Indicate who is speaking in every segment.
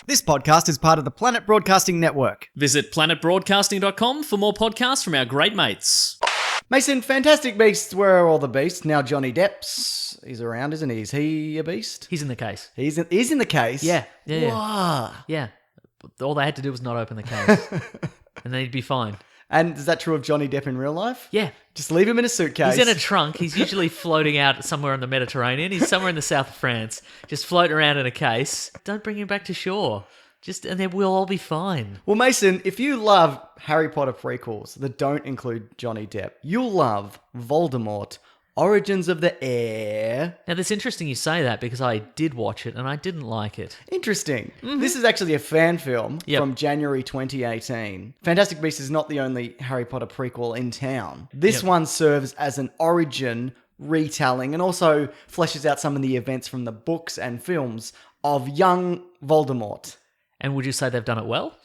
Speaker 1: This podcast is part of the Planet Broadcasting Network.
Speaker 2: Visit planetbroadcasting.com for more podcasts from our great mates.
Speaker 1: Mason, Fantastic Beasts, where are all the beasts? Now Johnny Depp's, he's around, isn't he? Is he a beast?
Speaker 3: He's in the case.
Speaker 1: He's in the case?
Speaker 3: Yeah.
Speaker 1: Wow.
Speaker 3: Yeah. All they had to do was not open the case. And then he'd be fine.
Speaker 1: And is that true of Johnny Depp in real life?
Speaker 3: Yeah.
Speaker 1: Just leave him in a suitcase.
Speaker 3: He's in a trunk. He's usually floating out somewhere in the Mediterranean. He's somewhere in the south of France, just floating around in a case. Don't bring him back to shore. And then we'll all be fine.
Speaker 1: Well, Mason, if you love Harry Potter prequels that don't include Johnny Depp, you'll love Voldemort, Origins of the Heir.
Speaker 3: Now, it's interesting you say that because I did watch it and I didn't like it.
Speaker 1: Interesting. Mm-hmm. This is actually a fan film from January 2018. Fantastic Beasts is not the only Harry Potter prequel in town. This one serves as an origin retelling and also fleshes out some of the events from the books and films of young Voldemort.
Speaker 3: And would you say they've done it well?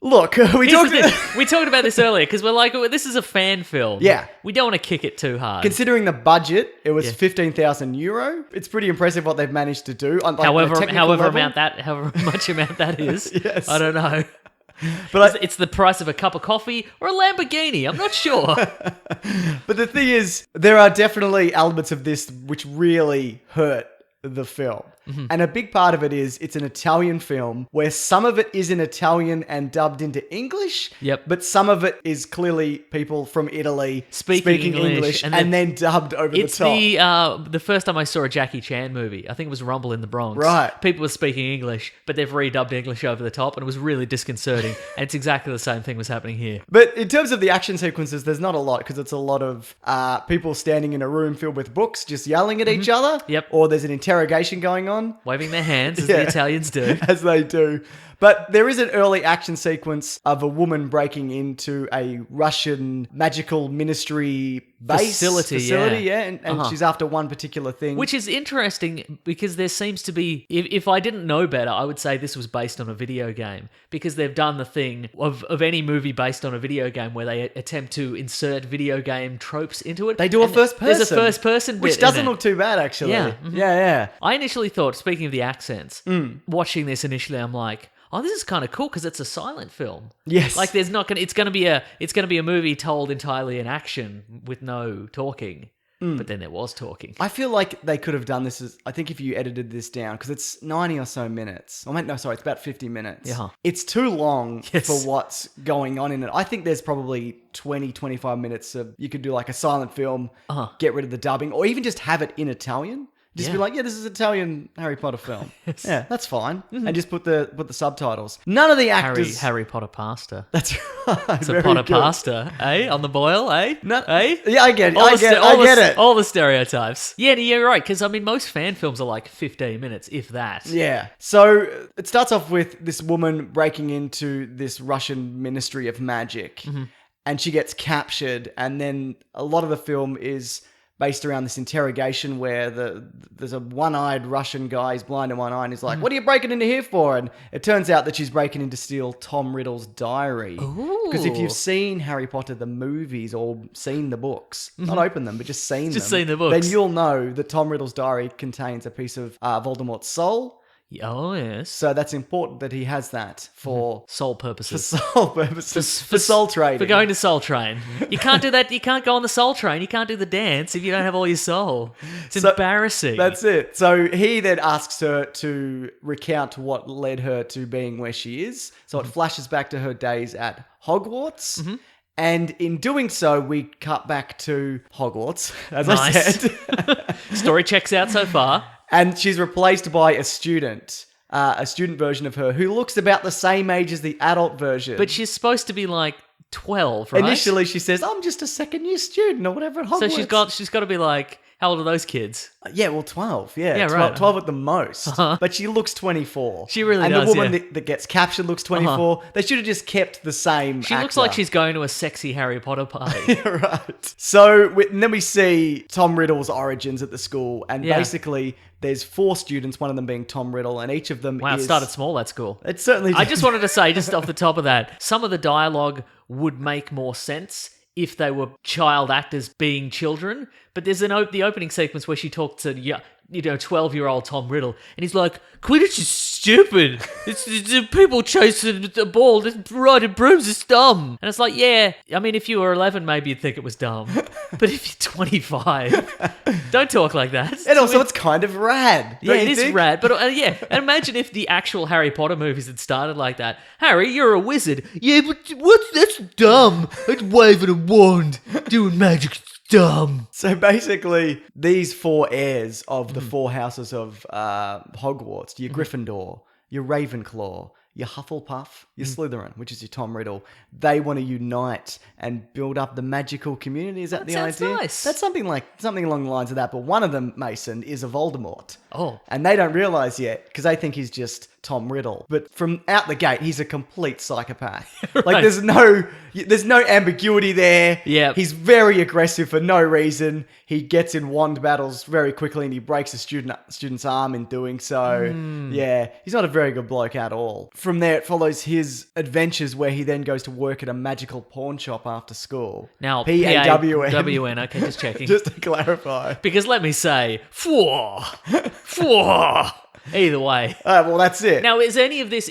Speaker 1: Look, we talked
Speaker 3: about this earlier because we're like, this is a fan film.
Speaker 1: Yeah.
Speaker 3: We don't want to kick it too hard.
Speaker 1: Considering the budget, it was €15,000. It's pretty impressive what they've managed to do. Like,
Speaker 3: however much amount that is.
Speaker 1: Yes.
Speaker 3: I don't know.
Speaker 1: But
Speaker 3: it's the price of a cup of coffee or a Lamborghini. I'm not sure.
Speaker 1: But the thing is, there are definitely elements of this which really hurt the film. Mm-hmm. And a big part of it is it's an Italian film where some of it is in Italian and dubbed into English.
Speaker 3: Yep.
Speaker 1: But some of it is clearly people from Italy speaking English and then dubbed over the top.
Speaker 3: It's the first time I saw a Jackie Chan movie. I think it was Rumble in the Bronx.
Speaker 1: Right.
Speaker 3: People were speaking English, but they've redubbed English over the top and it was really disconcerting. And it's exactly the same thing was happening here.
Speaker 1: But in terms of the action sequences, there's not a lot because it's a lot of people standing in a room filled with books just yelling at each other.
Speaker 3: Yep.
Speaker 1: Or there's an interrogation going on.
Speaker 3: Waving their hands as the Italians do.
Speaker 1: As they do. But there is an early action sequence of a woman breaking into a Russian magical ministry base. Facility, and she's after one particular thing.
Speaker 3: Which is interesting because there seems to be, if I didn't know better, I would say this was based on a video game because they've done the thing of any movie based on a video game where they attempt to insert video game tropes into it.
Speaker 1: They do a first person.
Speaker 3: There's a first person bit
Speaker 1: which doesn't look too bad, actually.
Speaker 3: Yeah.
Speaker 1: Mm-hmm. Yeah.
Speaker 3: I initially thought, speaking of the accents, watching this initially, I'm like, oh, this is kind of cool because it's a silent film.
Speaker 1: Yes,
Speaker 3: like it's gonna be a movie told entirely in action with no talking. But then there was talking.
Speaker 1: I feel like they could have done this I think if you edited this down, because it's 90 or so minutes. It's about 50 minutes.
Speaker 3: Yeah.
Speaker 1: It's too long for what's going on in it. I think there's probably 20, 25 minutes of, you could do like a silent film, get rid of the dubbing, or even just have it in Italian. Just be like, this is an Italian Harry Potter film.
Speaker 3: Yes.
Speaker 1: Yeah, that's fine. And just put the subtitles. None of the actors...
Speaker 3: Harry Potter pasta.
Speaker 1: That's right.
Speaker 3: It's a pot of pasta, eh? On the boil, eh?
Speaker 1: No,
Speaker 3: eh?
Speaker 1: Yeah, I get it. I get it.
Speaker 3: All the stereotypes. Yeah, you're right. Because, most fan films are like 15 minutes, if that.
Speaker 1: Yeah. So, it starts off with this woman breaking into this Russian Ministry of Magic. Mm-hmm. And she gets captured. And then a lot of the film is based around this interrogation where there's a one-eyed Russian guy, he's blind in one eye, and he's like, what are you breaking into here for? And it turns out that she's breaking in to steal Tom Riddle's diary. Because if you've seen Harry Potter, the movies, or seen the books, not opened them, but just seen
Speaker 3: the books,
Speaker 1: then you'll know that Tom Riddle's diary contains a piece of Voldemort's soul.
Speaker 3: Oh, yes.
Speaker 1: So that's important that he has that for...
Speaker 3: soul purposes.
Speaker 1: For soul purposes. For soul trading.
Speaker 3: For going to Soul Train. You can't do that. You can't go on the Soul Train. You can't do the dance if you don't have all your soul. It's embarrassing.
Speaker 1: That's it. So he then asks her to recount what led her to being where she is. So it flashes back to her days at Hogwarts. Mm-hmm. And in doing so, we cut back to Hogwarts, as I said.
Speaker 3: Story checks out so far.
Speaker 1: And she's replaced by a student version of her who looks about the same age as the adult version.
Speaker 3: But she's supposed to be like 12, right?
Speaker 1: Initially, she says, I'm just a second-year student or whatever at Hogwarts.
Speaker 3: So she's got to be like, how old are those kids?
Speaker 1: 12. Yeah, 12,
Speaker 3: right.
Speaker 1: 12 at the most. But she looks 24.
Speaker 3: She really
Speaker 1: does,
Speaker 3: And
Speaker 1: the woman that gets captured looks 24. They should have just kept the same
Speaker 3: She
Speaker 1: actor.
Speaker 3: looks like she's going to a sexy Harry Potter party.
Speaker 1: Right. So, and then we see Tom Riddle's origins at the school. And basically, there's 4 students, one of them being Tom Riddle, and each of them
Speaker 3: Wow, it started small, that school.
Speaker 1: It certainly did.
Speaker 3: I just wanted to say, just off the top of that, some of the dialogue would make more sense if they were child actors being children. But there's the opening sequence where she talks to 12-year-old Tom Riddle, and he's like, Quidditch is stupid. It's people chasing the ball, riding brooms is dumb. And it's like, yeah, I mean, if you were 11, maybe you'd think it was dumb. But if you're 25, don't talk like that.
Speaker 1: And also, it's kind of rad.
Speaker 3: Yeah,
Speaker 1: don't
Speaker 3: it
Speaker 1: you
Speaker 3: is
Speaker 1: think?
Speaker 3: rad. But yeah, and imagine if the actual Harry Potter movies had started like that. Harry, you're a wizard. Yeah, but that's dumb. It's waving a wand, doing magic. Dumb.
Speaker 1: So basically, these 4 heirs of the 4 houses of Hogwarts, your Gryffindor, your Ravenclaw, your Hufflepuff, your Slytherin, which is your Tom Riddle, they want to unite and build up the magical community. Is that the
Speaker 3: sounds
Speaker 1: idea?
Speaker 3: nice.
Speaker 1: That's something along the lines of that. But one of them, Mason, is a Voldemort.
Speaker 3: Oh.
Speaker 1: And they don't realise yet because they think he's just Tom Riddle. But from out the gate, he's a complete psychopath.
Speaker 3: Right.
Speaker 1: Like there's no ambiguity there.
Speaker 3: Yep.
Speaker 1: He's very aggressive for no reason. He gets in wand battles very quickly and he breaks a student's arm in doing so. Yeah, he's not a very good bloke at all. From there, it follows his adventures where he then goes to work at a magical pawn shop after school.
Speaker 3: Now,
Speaker 1: P-A-W-N.
Speaker 3: P-A-W-N, okay, just checking.
Speaker 1: Just to clarify.
Speaker 3: Because let me say, either way.
Speaker 1: Well, that's it.
Speaker 3: Now, is any of this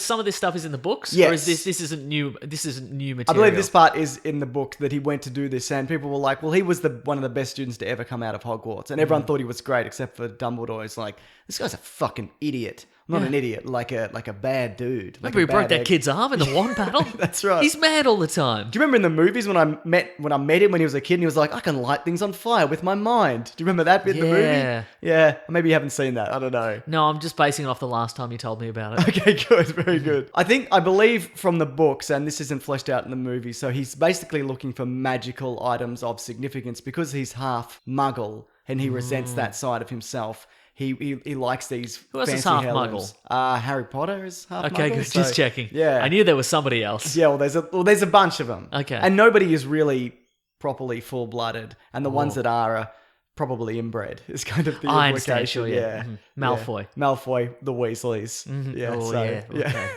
Speaker 3: some of this stuff is in the books?
Speaker 1: Yes.
Speaker 3: Or is this isn't new material?
Speaker 1: I believe this part is in the book that he went to do this, and people were like, well, he was one of the best students to ever come out of Hogwarts. And everyone thought he was great, except for Dumbledore. It's like, this guy's a fucking idiot. Not an idiot, like a bad dude.
Speaker 3: Remember he broke that kid's arm in the wand battle?
Speaker 1: That's right.
Speaker 3: He's mad all the time.
Speaker 1: Do you remember in the movies when I met him when he was a kid and he was like, I can light things on fire with my mind? Do you remember that bit in the movie? Yeah. Maybe you haven't seen that. I don't know.
Speaker 3: No, I'm just basing it off the last time you told me about it.
Speaker 1: Okay, good. Very good. I believe from the books, and this isn't fleshed out in the movie, so he's basically looking for magical items of significance because he's half muggle and he resents that side of himself. He likes these
Speaker 3: Who else
Speaker 1: fancy
Speaker 3: is half
Speaker 1: heirlooms. Harry Potter is half muggle.
Speaker 3: Okay, good.
Speaker 1: so-
Speaker 3: Just checking.
Speaker 1: Yeah.
Speaker 3: I knew there was somebody else.
Speaker 1: Yeah, there's a bunch of them.
Speaker 3: Okay.
Speaker 1: And nobody is really properly full-blooded, and the ones that are probably inbred. Is kind of the
Speaker 3: I
Speaker 1: implication.
Speaker 3: understand, sure, yeah. Malfoy.
Speaker 1: Yeah. Malfoy, the Weasleys. Yeah,
Speaker 3: Oh,
Speaker 1: so,
Speaker 3: yeah.
Speaker 1: yeah.
Speaker 3: Okay.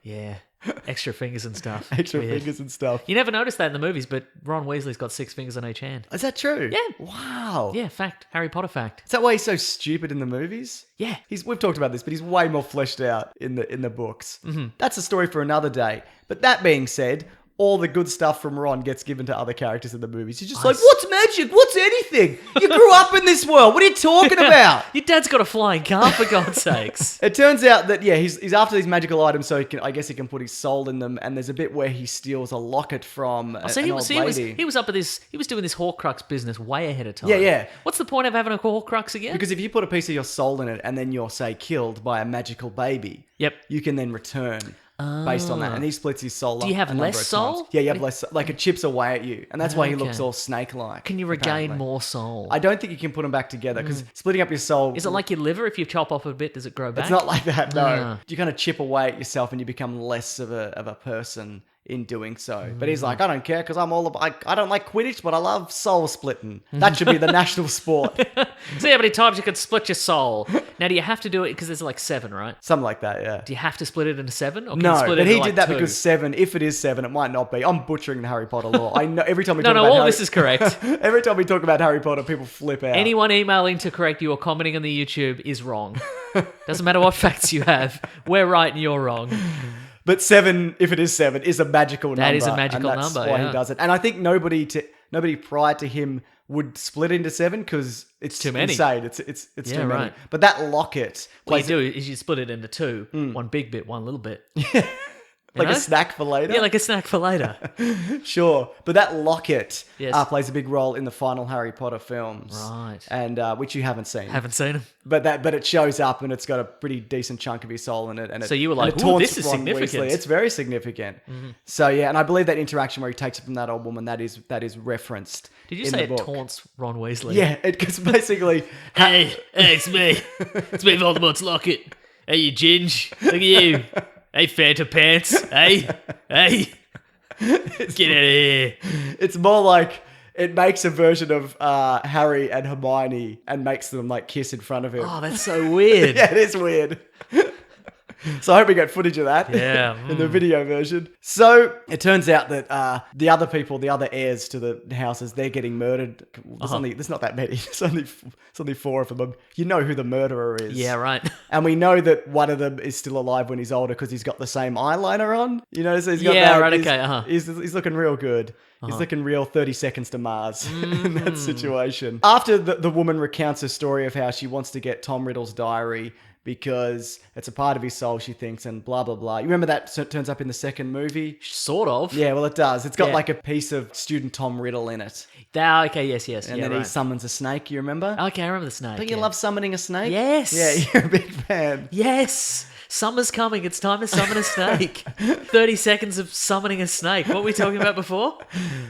Speaker 3: Yeah. Extra fingers and stuff.
Speaker 1: Extra
Speaker 3: Weird.
Speaker 1: fingers and stuff.
Speaker 3: You never noticed that in the movies, but Ron Weasley's got 6 fingers on each hand.
Speaker 1: Is that true?
Speaker 3: Yeah.
Speaker 1: Wow.
Speaker 3: Yeah, fact. Harry Potter fact.
Speaker 1: Is that why he's so stupid in the movies?
Speaker 3: Yeah.
Speaker 1: We've talked about this, but he's way more fleshed out in the books. That's a story for another day. But that being said, all the good stuff from Ron gets given to other characters in the movies. He's just like, what's magic? What's anything? You grew up in this world. What are you talking about?
Speaker 3: Your dad's got a flying car, for God's sakes.
Speaker 1: It turns out that, he's after these magical items, so I guess he can put his soul in them. And there's a bit where he steals a locket from an old lady.
Speaker 3: He was up at this. He was doing this Horcrux business way ahead of time.
Speaker 1: Yeah.
Speaker 3: What's the point of having a Horcrux again?
Speaker 1: Because if you put a piece of your soul in it and then you're, say, killed by a magical baby,
Speaker 3: Yep.
Speaker 1: you can then return based on that. And he splits his soul up.
Speaker 3: Do you have
Speaker 1: a number
Speaker 3: less
Speaker 1: of
Speaker 3: soul?
Speaker 1: times. Yeah, you have less. Like it chips away at you. And that's why he
Speaker 3: Okay.
Speaker 1: looks all snake-like.
Speaker 3: Can you regain
Speaker 1: apparently.
Speaker 3: more soul?
Speaker 1: I don't think you can put them back together because splitting up your soul...
Speaker 3: Is it like your liver? If you chop off a bit, does it grow back?
Speaker 1: It's not like that, no.
Speaker 3: Ah.
Speaker 1: You kind of chip away at yourself and you become less of a person in doing so. But he's like, I don't care because I'm all about... I don't like Quidditch, but I love soul splitting. That should be the national sport.
Speaker 3: See how many times you can split your soul. Now, do you have to do it because there's like 7, right?
Speaker 1: Something like that, yeah.
Speaker 3: Do you have to split it into 7? Or can
Speaker 1: No,
Speaker 3: you split
Speaker 1: but
Speaker 3: it
Speaker 1: he
Speaker 3: into
Speaker 1: did that
Speaker 3: 2?
Speaker 1: because 7, if it is 7, it might not be. I'm butchering the Harry Potter law. I know every time we
Speaker 3: No,
Speaker 1: talk
Speaker 3: no,
Speaker 1: about
Speaker 3: all
Speaker 1: Harry...
Speaker 3: this is correct.
Speaker 1: Every time we talk about Harry Potter, people flip out.
Speaker 3: Anyone emailing to correct you or commenting on the YouTube is wrong. Doesn't matter what facts you have. We're right and you're wrong.
Speaker 1: But 7, if it is 7, is a magical number.
Speaker 3: That is a magical
Speaker 1: and that's
Speaker 3: number,
Speaker 1: why
Speaker 3: yeah.
Speaker 1: he does it. And I think nobody prior to him would split into 7 because it's
Speaker 3: too many.
Speaker 1: insane. It's
Speaker 3: Yeah,
Speaker 1: too many.
Speaker 3: right.
Speaker 1: But that locket,
Speaker 3: What you do is you split it into 2. One big bit, one little bit.
Speaker 1: like
Speaker 3: know?
Speaker 1: a snack for later.
Speaker 3: Yeah, like a snack for later.
Speaker 1: Sure, but that locket
Speaker 3: Yes.
Speaker 1: plays a big role in the final Harry Potter films,
Speaker 3: Right.
Speaker 1: And which you haven't seen.
Speaker 3: Haven't seen them.
Speaker 1: But it shows up and it's got a pretty decent chunk of his soul in it. And
Speaker 3: So you were
Speaker 1: and
Speaker 3: like,
Speaker 1: it
Speaker 3: "Ooh,
Speaker 1: taunts
Speaker 3: this is
Speaker 1: Ron
Speaker 3: significant."
Speaker 1: Weasley. It's very significant. So yeah, and I believe that interaction where he takes it from that old woman that is referenced.
Speaker 3: Did you
Speaker 1: in
Speaker 3: say
Speaker 1: the
Speaker 3: it
Speaker 1: book.
Speaker 3: taunts Ron Weasley?
Speaker 1: Yeah, because basically,
Speaker 3: Hey, it's me. It's me, Voldemort's locket. Hey, you ginge. Look at you. Hey, Fanta Pants. Hey. Get out of here.
Speaker 1: it's more like it makes a version of Harry and Hermione and makes them like kiss in front of him.
Speaker 3: Oh, that's so weird.
Speaker 1: Yeah, it is weird. So I hope we get footage of that
Speaker 3: Yeah.
Speaker 1: in the video version. So it turns out that the other people, the other heirs to the houses, they're getting murdered. There's not that many. There's only 4 of them. You know who the murderer is.
Speaker 3: Yeah, right.
Speaker 1: And we know that one of them is still alive when he's older because he's got the same eyeliner on. You know, so he's got
Speaker 3: Yeah,
Speaker 1: that.
Speaker 3: right, okay,
Speaker 1: He's looking real good. He's looking real 30 Seconds to Mars in that situation. After the woman recounts her story of how she wants to get Tom Riddle's diary because it's a part of his soul, she thinks, and blah, blah, blah. You remember that turns up in the second movie?
Speaker 3: Sort of.
Speaker 1: Yeah, well, it does. It's got like a piece of student Tom Riddle in it.
Speaker 3: Okay, yes.
Speaker 1: And then he summons a snake, you remember?
Speaker 3: Okay, I remember the snake.
Speaker 1: Don't you love summoning a snake?
Speaker 3: Yes.
Speaker 1: Yeah, you're a big fan.
Speaker 3: Yes. Summer's coming. It's time to summon a snake. 30 seconds of summoning a snake. What were we talking about before?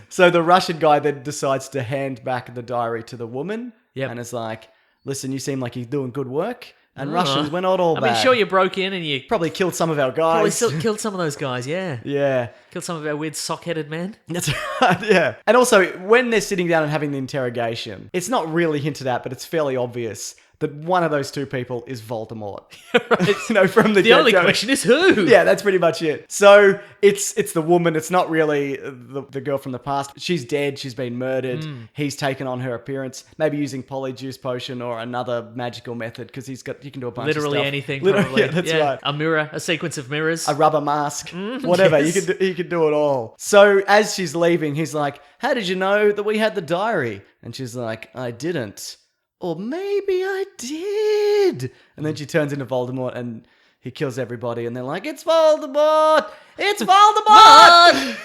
Speaker 1: So the Russian guy then decides to hand back the diary to the woman.
Speaker 3: Yep.
Speaker 1: And is like, listen, you seem like you're doing good work. And Russians, we're not all bad.
Speaker 3: I mean, sure, you broke in and you
Speaker 1: probably killed some of our
Speaker 3: probably
Speaker 1: guys.
Speaker 3: still killed some of those guys, yeah.
Speaker 1: Yeah.
Speaker 3: Killed some of our weird sock-headed men.
Speaker 1: That's right, yeah. And also, when they're sitting down and having the interrogation, it's not really hinted at, but it's fairly obvious that one of those 2 people is Voldemort. Right? You know, from the
Speaker 3: only question is who?
Speaker 1: Yeah, that's pretty much it. So it's the woman. It's not really the girl from the past. She's dead. She's been murdered. He's taken on her appearance, maybe using polyjuice potion or another magical method because he can do a bunch
Speaker 3: Literally
Speaker 1: of stuff.
Speaker 3: anything.
Speaker 1: Literally,
Speaker 3: Probably.
Speaker 1: yeah, that's right.
Speaker 3: A mirror, a sequence of mirrors.
Speaker 1: A rubber mask, whatever.
Speaker 3: Yes.
Speaker 1: He can do it all. So as she's leaving, he's like, "How did you know that we had the diary?" And she's like, "I didn't. Or maybe I did." And then she turns into Voldemort and he kills everybody. And they're like, "It's Voldemort! It's Voldemort!"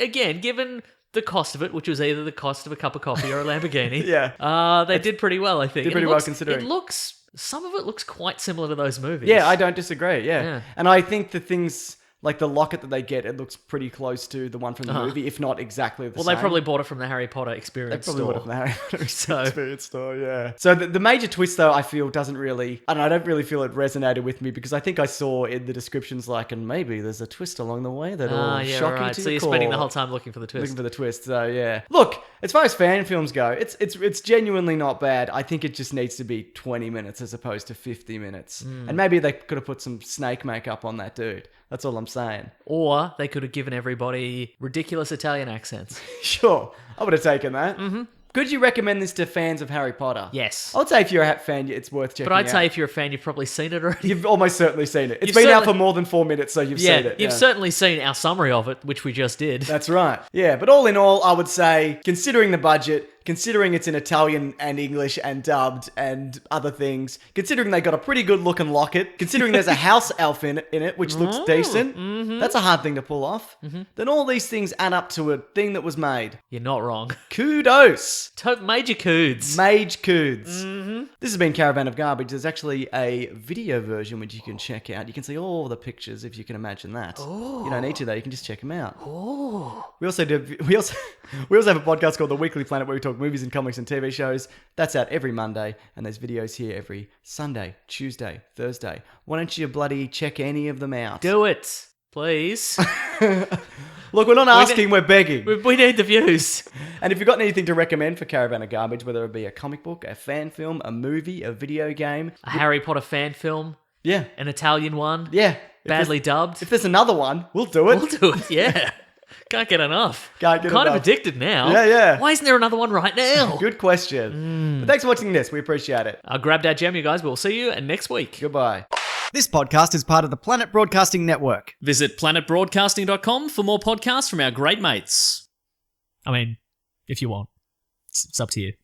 Speaker 3: Again, given the cost of it, which was either the cost of a cup of coffee or a Lamborghini.
Speaker 1: Yeah.
Speaker 3: They did pretty well, I think.
Speaker 1: Did pretty well considering.
Speaker 3: Some of it looks quite similar to those movies.
Speaker 1: Yeah, I don't disagree. Yeah.
Speaker 3: Yeah.
Speaker 1: And I think the things like the locket that they get, it looks pretty close to the one from the movie, if not exactly the same.
Speaker 3: Well, they probably bought it from the Harry Potter experience store.
Speaker 1: They probably would have from the Harry Potter
Speaker 3: So-
Speaker 1: experience store, yeah. So the major twist, though, I feel doesn't really... I don't really feel it resonated with me because I think I saw in the descriptions like, and maybe there's a twist along the way that'll
Speaker 3: yeah,
Speaker 1: shock you
Speaker 3: right.
Speaker 1: to
Speaker 3: So
Speaker 1: your
Speaker 3: you're
Speaker 1: core.
Speaker 3: spending the whole time looking for the twist.
Speaker 1: Looking for the twist, so yeah. Look, as far as fan films go, it's genuinely not bad. I think it just needs to be 20 minutes as opposed to 50 minutes. And maybe they could have put some snake makeup on that dude. That's all I'm saying.
Speaker 3: Or they could have given everybody ridiculous Italian accents.
Speaker 1: Sure, I would have taken that. Mm-hmm. Could you recommend this to fans of Harry Potter?
Speaker 3: Yes.
Speaker 1: I would say if you're a fan, it's worth checking out.
Speaker 3: But I'd say if you're a fan, you've probably seen it already.
Speaker 1: You've almost certainly seen it. It's
Speaker 3: You've
Speaker 1: been out
Speaker 3: certainly-
Speaker 1: for more than 4 minutes, so you've seen it.
Speaker 3: You've
Speaker 1: yeah.
Speaker 3: certainly seen our summary of it, which we just did.
Speaker 1: That's right. Yeah, but all in all, I would say, considering the budget, considering it's in Italian and English and dubbed and other things, considering they got a pretty good looking locket, considering there's a house elf in it, which looks decent, that's a hard thing to pull off, then all these things add up to a thing that was made.
Speaker 3: You're not wrong.
Speaker 1: Kudos!
Speaker 3: Major coods.
Speaker 1: Mage Coods. This has been Caravan of Garbage. There's actually a video version which you can check out. You can see all the pictures if you can imagine that. You don't need to though. You can just check them out. We also have a podcast called The Weekly Planet where we talk movies and comics and TV shows. That's out every Monday, and there's videos here every Sunday, Tuesday, Thursday. Why don't you bloody check any of them out?
Speaker 3: Do it, please.
Speaker 1: Look, we're not asking, we're begging.
Speaker 3: We need the views.
Speaker 1: And if you've got anything to recommend for Caravan of Garbage, whether it be a comic book, a fan film, a movie, a video game,
Speaker 3: A Harry Potter fan film,
Speaker 1: yeah,
Speaker 3: an Italian one,
Speaker 1: yeah.
Speaker 3: badly dubbed.
Speaker 1: If there's another one, we'll do it.
Speaker 3: We'll do it, yeah. Can't get enough.
Speaker 1: Can't get
Speaker 3: kind
Speaker 1: enough.
Speaker 3: of addicted now.
Speaker 1: Yeah, yeah.
Speaker 3: Why isn't there another one right now?
Speaker 1: Good question. But thanks for watching this. We appreciate it.
Speaker 3: Grab that gem, you guys. We'll see you next week.
Speaker 1: Goodbye. This podcast is part of the Planet Broadcasting Network.
Speaker 2: Visit planetbroadcasting.com for more podcasts from our great mates.
Speaker 3: I mean, if you want. It's up to you.